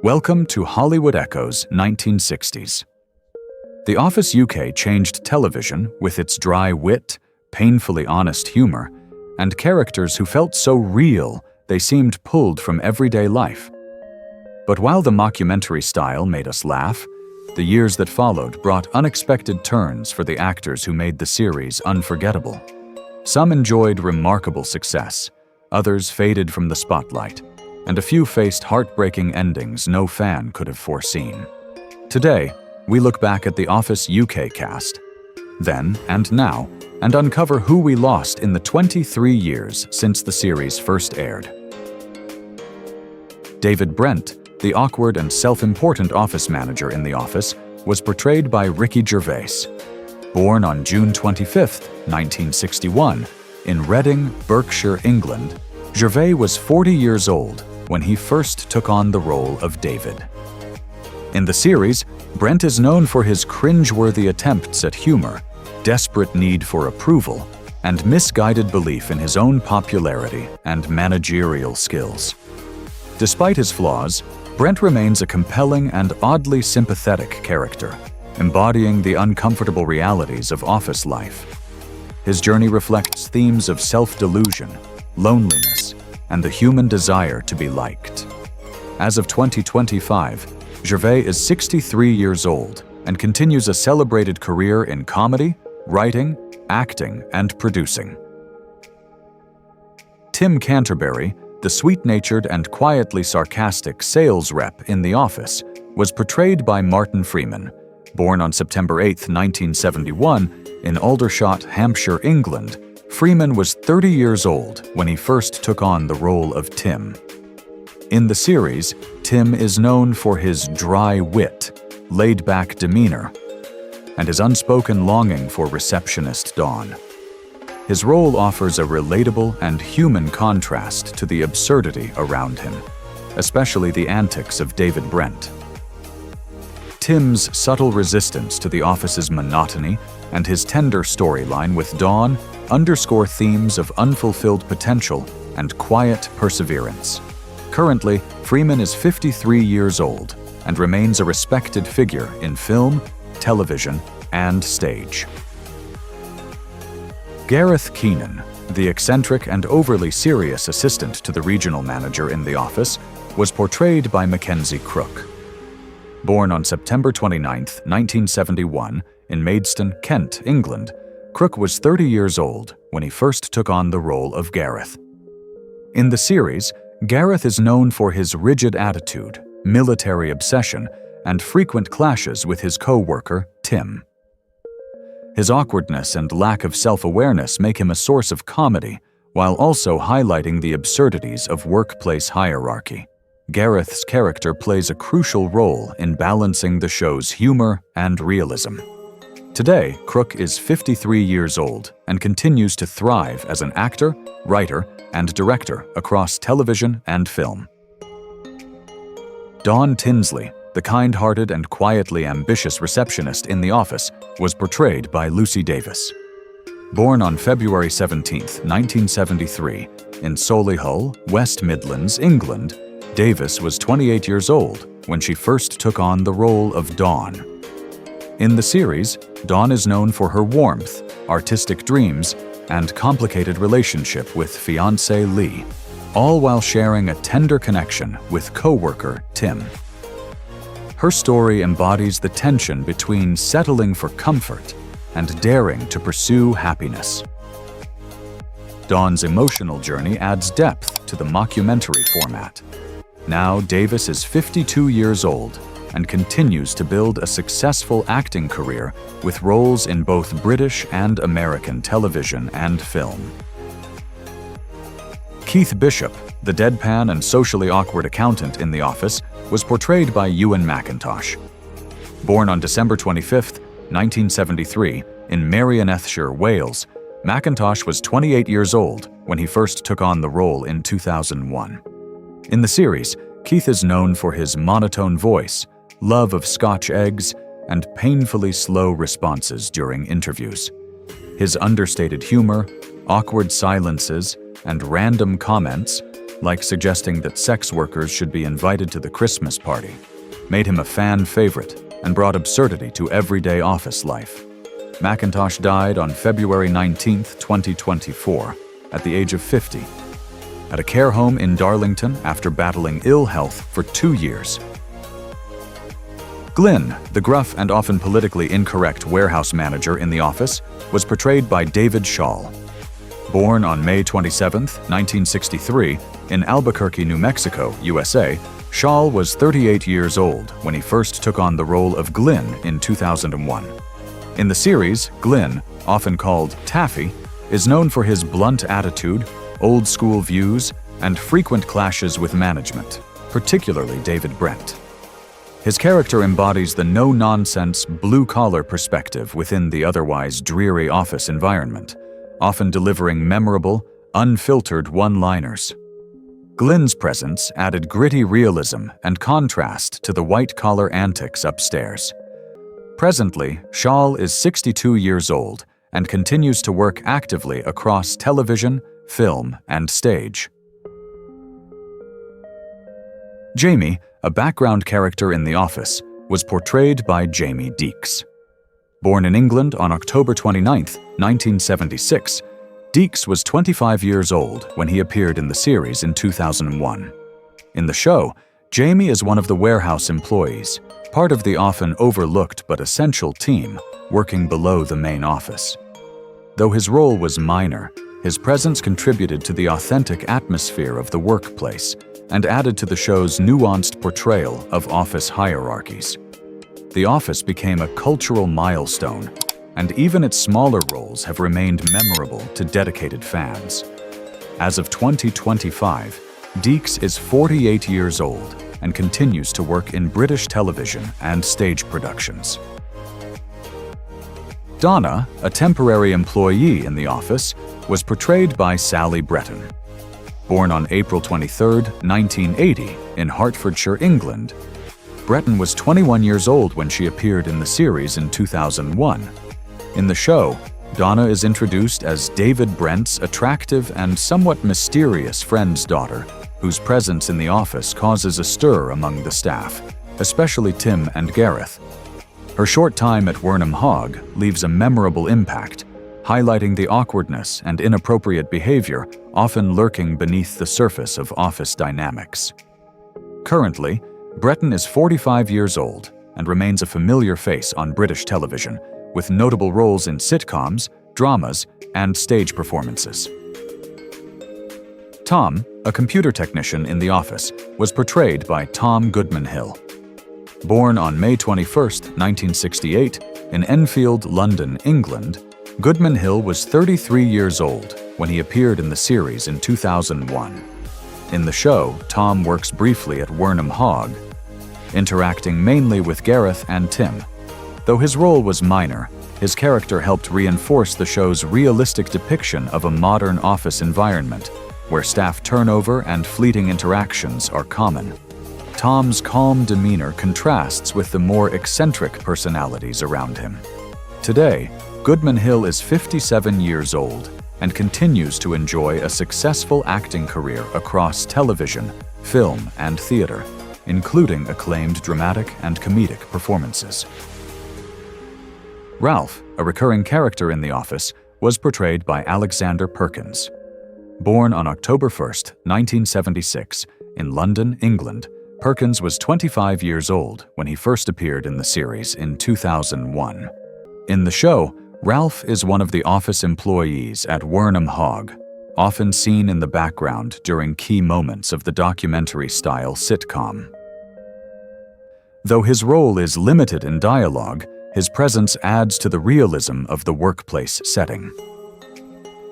Welcome to Hollywood Echoes 1960s. The Office UK changed television with its dry wit, painfully honest humor, and characters who felt so real they seemed pulled from everyday life. But while the mockumentary style made us laugh, the years that followed brought unexpected turns for the actors who made the series unforgettable. Some enjoyed remarkable success, others faded from the spotlight, and a few faced heartbreaking endings no fan could have foreseen. Today, we look back at the Office UK cast, then and now, and uncover who we lost in the 23 years since the series first aired. David Brent, the awkward and self-important office manager in The Office, was portrayed by Ricky Gervais. Born on June 25, 1961, in Reading, Berkshire, England, Gervais was 40 years old when he first took on the role of David. In the series, Brent is known for his cringe-worthy attempts at humor, desperate need for approval, and misguided belief in his own popularity and managerial skills. Despite his flaws, Brent remains a compelling and oddly sympathetic character, embodying the uncomfortable realities of office life. His journey reflects themes of self-delusion, loneliness, and the human desire to be liked. As of 2025, Gervais is 63 years old and continues a celebrated career in comedy, writing, acting, and producing. Tim Canterbury, the sweet-natured and quietly sarcastic sales rep in The Office, was portrayed by Martin Freeman. Born on September 8, 1971, in Aldershot, Hampshire, England, Freeman was 30 years old when he first took on the role of Tim. In the series, Tim is known for his dry wit, laid-back demeanor, and his unspoken longing for receptionist Dawn. His role offers a relatable and human contrast to the absurdity around him, especially the antics of David Brent. Tim's subtle resistance to the office's monotony and his tender storyline with Dawn underscore themes of unfulfilled potential and quiet perseverance. Currently, Freeman is 53 years old and remains a respected figure in film, television, and stage. Gareth Keenan, the eccentric and overly serious assistant to the regional manager in The Office, was portrayed by Mackenzie Crook. Born on September 29, 1971, in Maidstone, Kent, England, Crook was 30 years old when he first took on the role of Gareth. In the series, Gareth is known for his rigid attitude, military obsession, and frequent clashes with his co-worker, Tim. His awkwardness and lack of self-awareness make him a source of comedy, while also highlighting the absurdities of workplace hierarchy. Gareth's character plays a crucial role in balancing the show's humor and realism. Today, Crook is 53 years old and continues to thrive as an actor, writer, and director across television and film. Dawn Tinsley, the kind-hearted and quietly ambitious receptionist in The Office, was portrayed by Lucy Davis. Born on February 17, 1973, in Solihull, West Midlands, England, Davis was 28 years old when she first took on the role of Dawn. In the series, Dawn is known for her warmth, artistic dreams, and complicated relationship with fiancé Lee, all while sharing a tender connection with co-worker Tim. Her story embodies the tension between settling for comfort and daring to pursue happiness. Dawn's emotional journey adds depth to the mockumentary format. Now Davis is 52 years old and continues to build a successful acting career with roles in both British and American television and film. Keith Bishop, the deadpan and socially awkward accountant in The Office, was portrayed by Ewan McIntosh. Born on December 25, 1973, in Merionethshire, Wales, McIntosh was 28 years old when he first took on the role in 2001. In the series, Keith is known for his monotone voice, love of Scotch eggs, and painfully slow responses during interviews. His understated humor, awkward silences, and random comments like suggesting that sex workers should be invited to the Christmas party, made him a fan favorite and brought absurdity to everyday office life. McIntosh died on February 19, 2024, at the age of 50, at a care home in Darlington after battling ill health for 2 years. Glyn, the gruff and often politically incorrect warehouse manager in The Office, was portrayed by David Shaw. Born on May 27, 1963, in Albuquerque, New Mexico, USA, Shaw was 38 years old when he first took on the role of Glyn in 2001. In the series, Glyn, often called Taffy, is known for his blunt attitude, old-school views, and frequent clashes with management, particularly David Brent. His character embodies the no-nonsense, blue-collar perspective within the otherwise dreary office environment, often delivering memorable, unfiltered one-liners. Glyn's presence added gritty realism and contrast to the white-collar antics upstairs. Presently, Shaw is 62 years old and continues to work actively across television, film, and stage. Jamie, a background character in The Office, was portrayed by Jamie Deeks. Born in England on October 29, 1976, Deeks was 25 years old when he appeared in the series in 2001. In the show, Jamie is one of the warehouse employees, part of the often overlooked but essential team working below the main office. Though his role was minor, his presence contributed to the authentic atmosphere of the workplace and added to the show's nuanced portrayal of office hierarchies. The Office became a cultural milestone, and even its smaller roles have remained memorable to dedicated fans. As of 2025, Deeks is 48 years old and continues to work in British television and stage productions. Donna, a temporary employee in The Office, was portrayed by Sally Bretton. Born on April 23, 1980, in Hertfordshire, England, Bretton was 21 years old when she appeared in the series in 2001. In the show, Donna is introduced as David Brent's attractive and somewhat mysterious friend's daughter, whose presence in the office causes a stir among the staff, especially Tim and Gareth. Her short time at Wernham Hogg leaves a memorable impact, highlighting the awkwardness and inappropriate behavior often lurking beneath the surface of office dynamics. Currently, Bretton is 45 years old and remains a familiar face on British television, with notable roles in sitcoms, dramas, and stage performances. Tom, a computer technician in The Office, was portrayed by Tom Goodman-Hill. Born on May 21, 1968, in Enfield, London, England, Goodman-Hill was 33 years old when he appeared in the series in 2001. In the show, Tom works briefly at Wernham Hogg, interacting mainly with Gareth and Tim. Though his role was minor, his character helped reinforce the show's realistic depiction of a modern office environment, where staff turnover and fleeting interactions are common. Tom's calm demeanor contrasts with the more eccentric personalities around him. Today, Goodman-Hill is 57 years old and continues to enjoy a successful acting career across television, film, and theater, including acclaimed dramatic and comedic performances. Ralph, a recurring character in The Office, was portrayed by Alexander Perkins. Born on October 1, 1976, in London, England, Perkins was 25 years old when he first appeared in the series in 2001. In the show, Ralph is one of the office employees at Wernham Hogg, often seen in the background during key moments of the documentary-style sitcom. Though his role is limited in dialogue, his presence adds to the realism of the workplace setting.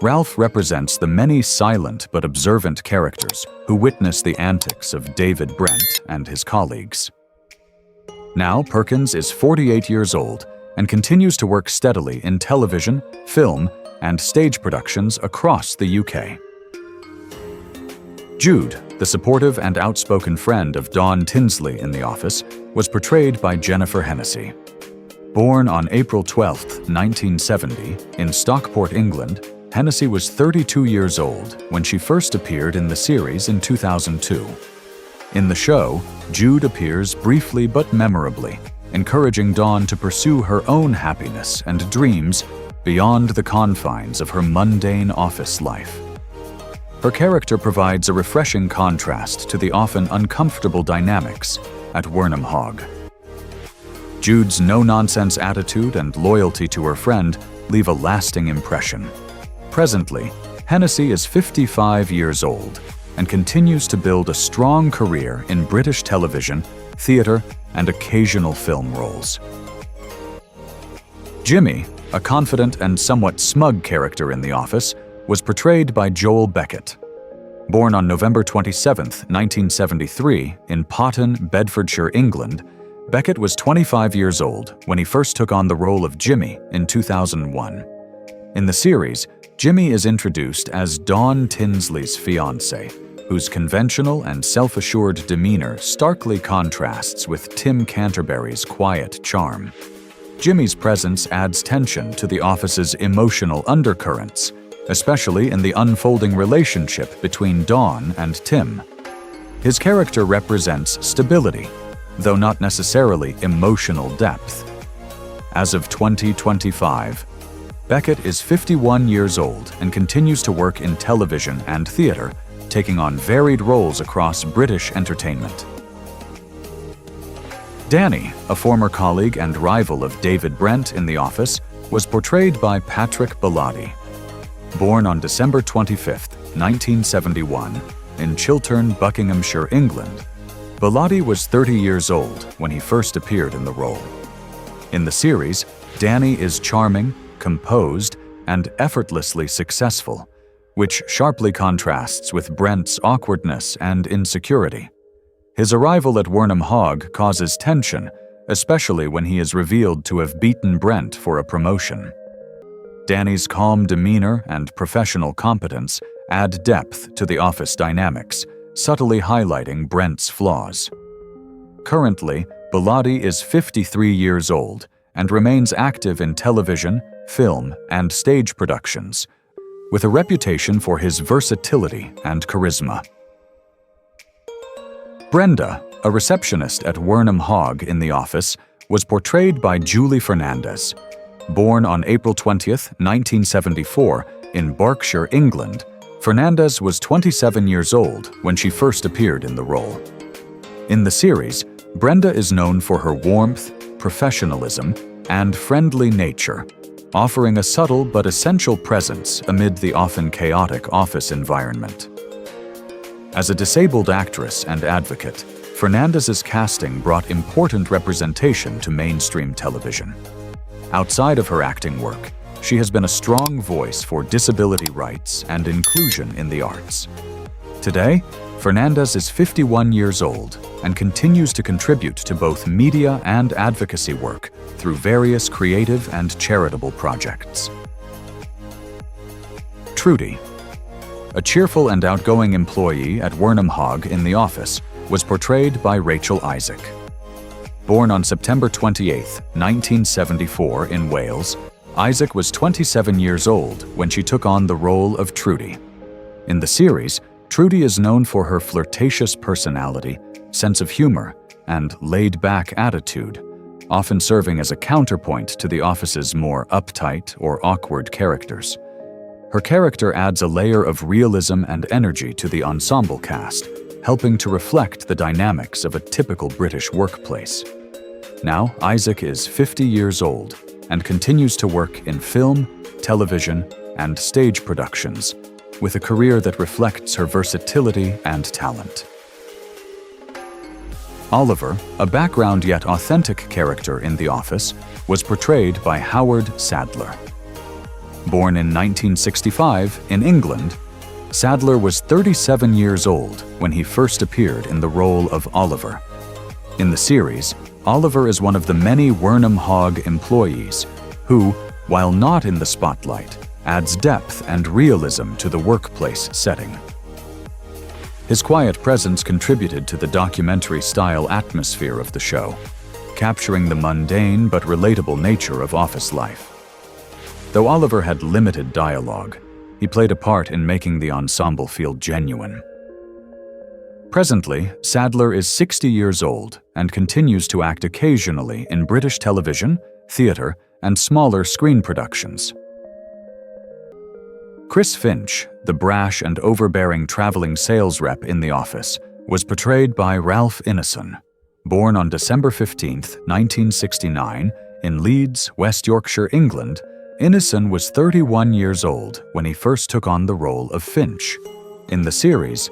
Ralph represents the many silent but observant characters who witness the antics of David Brent and his colleagues. Now, Perkins is 48 years old and continues to work steadily in television, film, and stage productions across the UK. Jude, the supportive and outspoken friend of Dawn Tinsley in The Office, was portrayed by Jennifer Hennessy. Born on April 12, 1970, in Stockport, England, Hennessy was 32 years old when she first appeared in the series in 2002. In the show, Jude appears briefly but memorably, encouraging Dawn to pursue her own happiness and dreams beyond the confines of her mundane office life. Her character provides a refreshing contrast to the often uncomfortable dynamics at Wernham Hogg. Jude's no-nonsense attitude and loyalty to her friend leave a lasting impression. Presently, Hennessy is 55 years old and continues to build a strong career in British television, theatre, and occasional film roles. Jimmy, a confident and somewhat smug character in The Office, was portrayed by Joel Beckett. Born on November 27, 1973, in Potton, Bedfordshire, England, Beckett was 25 years old when he first took on the role of Jimmy in 2001. In the series, Jimmy is introduced as Dawn Tinsley's fiancé, whose conventional and self-assured demeanor starkly contrasts with Tim Canterbury's quiet charm. Jimmy's presence adds tension to the office's emotional undercurrents, especially in the unfolding relationship between Dawn and Tim. His character represents stability, though not necessarily emotional depth. As of 2025, Beckett is 51 years old and continues to work in television and theatre, taking on varied roles across British entertainment. Danny, a former colleague and rival of David Brent in The Office, was portrayed by Patrick Bellotti. Born on December 25, 1971, in Chiltern, Buckinghamshire, England, Bellotti was 30 years old when he first appeared in the role. In the series, Danny is charming, composed, and effortlessly successful, which sharply contrasts with Brent's awkwardness and insecurity. His arrival at Wernham Hogg causes tension, especially when he is revealed to have beaten Brent for a promotion. Danny's calm demeanor and professional competence add depth to the office dynamics, subtly highlighting Brent's flaws. Currently, Bellotti is 53 years old and remains active in television, film, and stage productions, with a reputation for his versatility and charisma. Brenda, a receptionist at Wernham Hogg in The Office, was portrayed by Julie Fernandez. Born on April 20, 1974, in Berkshire, England, Fernandez was 27 years old when she first appeared in the role. In the series, Brenda is known for her warmth, professionalism, and friendly nature, offering a subtle but essential presence amid the often chaotic office environment. As a disabled actress and advocate, Fernandez's casting brought important representation to mainstream television. Outside of her acting work, she has been a strong voice for disability rights and inclusion in the arts. Today, Fernandez is 51 years old and continues to contribute to both media and advocacy work through various creative and charitable projects. Trudy, a cheerful and outgoing employee at Wernham Hogg in The Office, was portrayed by Rachel Isaac. Born on September 28, 1974 in Wales, Isaac was 27 years old when she took on the role of Trudy. In the series, Trudy is known for her flirtatious personality, sense of humor, and laid-back attitude, often serving as a counterpoint to the office's more uptight or awkward characters. Her character adds a layer of realism and energy to the ensemble cast, helping to reflect the dynamics of a typical British workplace. Now, Isaac is 50 years old and continues to work in film, television, and stage productions, with a career that reflects her versatility and talent. Oliver, a background yet authentic character in The Office, was portrayed by Howard Sadler. Born in 1965 in England, Sadler was 37 years old when he first appeared in the role of Oliver. In the series, Oliver is one of the many Wernham Hogg employees who, while not in the spotlight, adds depth and realism to the workplace setting. His quiet presence contributed to the documentary-style atmosphere of the show, capturing the mundane but relatable nature of office life. Though Oliver had limited dialogue, He played a part in making the ensemble feel genuine. Presently, Sadler is 60 years old and continues to act occasionally in British television, theatre, and smaller screen productions. Chris Finch, the brash and overbearing traveling sales rep in The Office, was portrayed by Ralph Ineson. Born on December 15, 1969, in Leeds, West Yorkshire, England, Ineson was 31 years old when he first took on the role of Finch. In the series,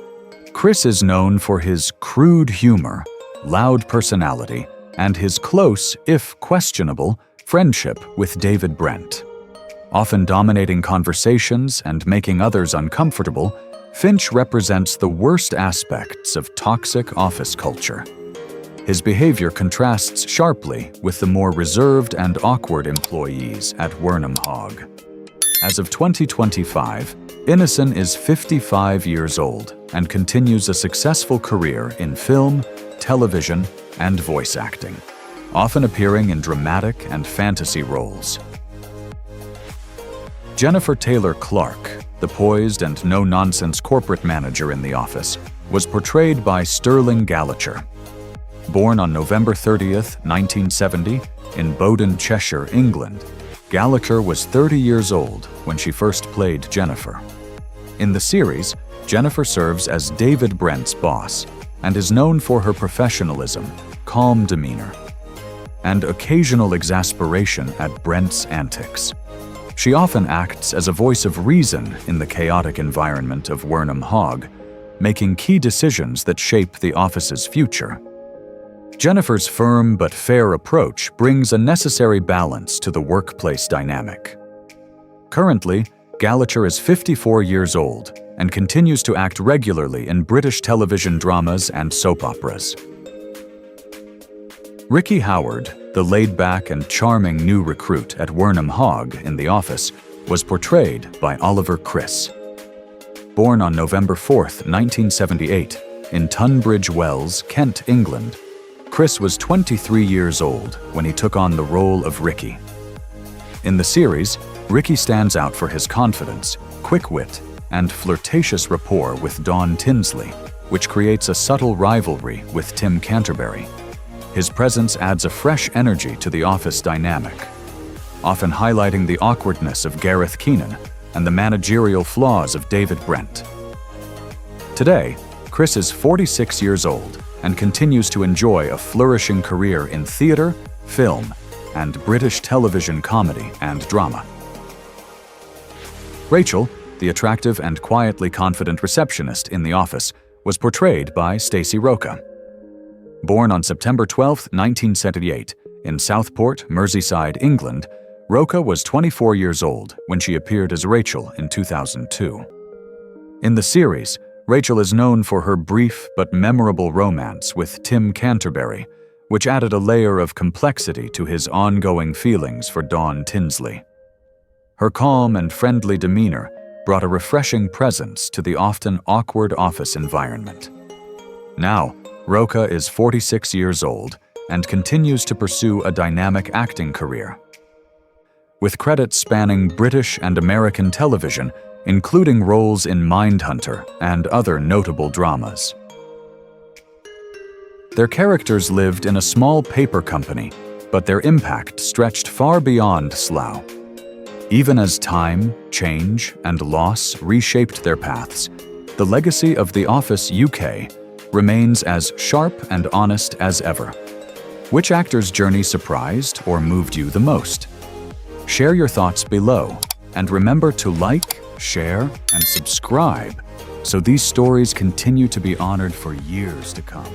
Chris is known for his crude humor, loud personality, and his close, if questionable, friendship with David Brent. Often dominating conversations and making others uncomfortable, Finch represents the worst aspects of toxic office culture. His behavior contrasts sharply with the more reserved and awkward employees at Wernham Hogg. As of 2025, Ineson is 55 years old and continues a successful career in film, television, and voice acting, often appearing in dramatic and fantasy roles. Jennifer Taylor Clarke, the poised and no-nonsense corporate manager in The Office, was portrayed by Sterling Gallacher. Born on November 30, 1970, in Bowden, Cheshire, England, Gallacher was 30 years old when she first played Jennifer. In the series, Jennifer serves as David Brent's boss and is known for her professionalism, calm demeanor, and occasional exasperation at Brent's antics. She often acts as a voice of reason in the chaotic environment of Wernham Hogg, making key decisions that shape the office's future. Jennifer's firm but fair approach brings a necessary balance to the workplace dynamic. Currently, Gallacher is 54 years old and continues to act regularly in British television dramas and soap operas. Ricky Howard, the laid-back and charming new recruit at Wernham Hogg in The Office, was portrayed by Oliver Chris. Born on November 4, 1978, in Tunbridge Wells, Kent, England, Chris was 23 years old when he took on the role of Ricky. In the series, Ricky stands out for his confidence, quick wit, and flirtatious rapport with Dawn Tinsley, which creates a subtle rivalry with Tim Canterbury. His presence adds a fresh energy to the office dynamic, often highlighting the awkwardness of Gareth Keenan and the managerial flaws of David Brent. Today, Chris is 46 years old and continues to enjoy a flourishing career in theatre, film, and British television comedy and drama. Rachel, the attractive and quietly confident receptionist in The Office, was portrayed by Stacey Roca. Born on September 12, 1978, in Southport, Merseyside, England, Roca was 24 years old when she appeared as Rachel in 2002. In the series, Rachel is known for her brief but memorable romance with Tim Canterbury, which added a layer of complexity to his ongoing feelings for Dawn Tinsley. Her calm and friendly demeanor brought a refreshing presence to the often awkward office environment. Now, Roca is 46 years old and continues to pursue a dynamic acting career. With credits spanning British and American television, including roles in Mindhunter and other notable dramas. Their characters lived in a small paper company, but their impact stretched far beyond Slough. Even as time, change, and loss reshaped their paths, the legacy of The Office UK remains as sharp and honest as ever. Which actor's journey surprised or moved you the most? Share your thoughts below, and remember to like, share, and subscribe so these stories continue to be honored for years to come.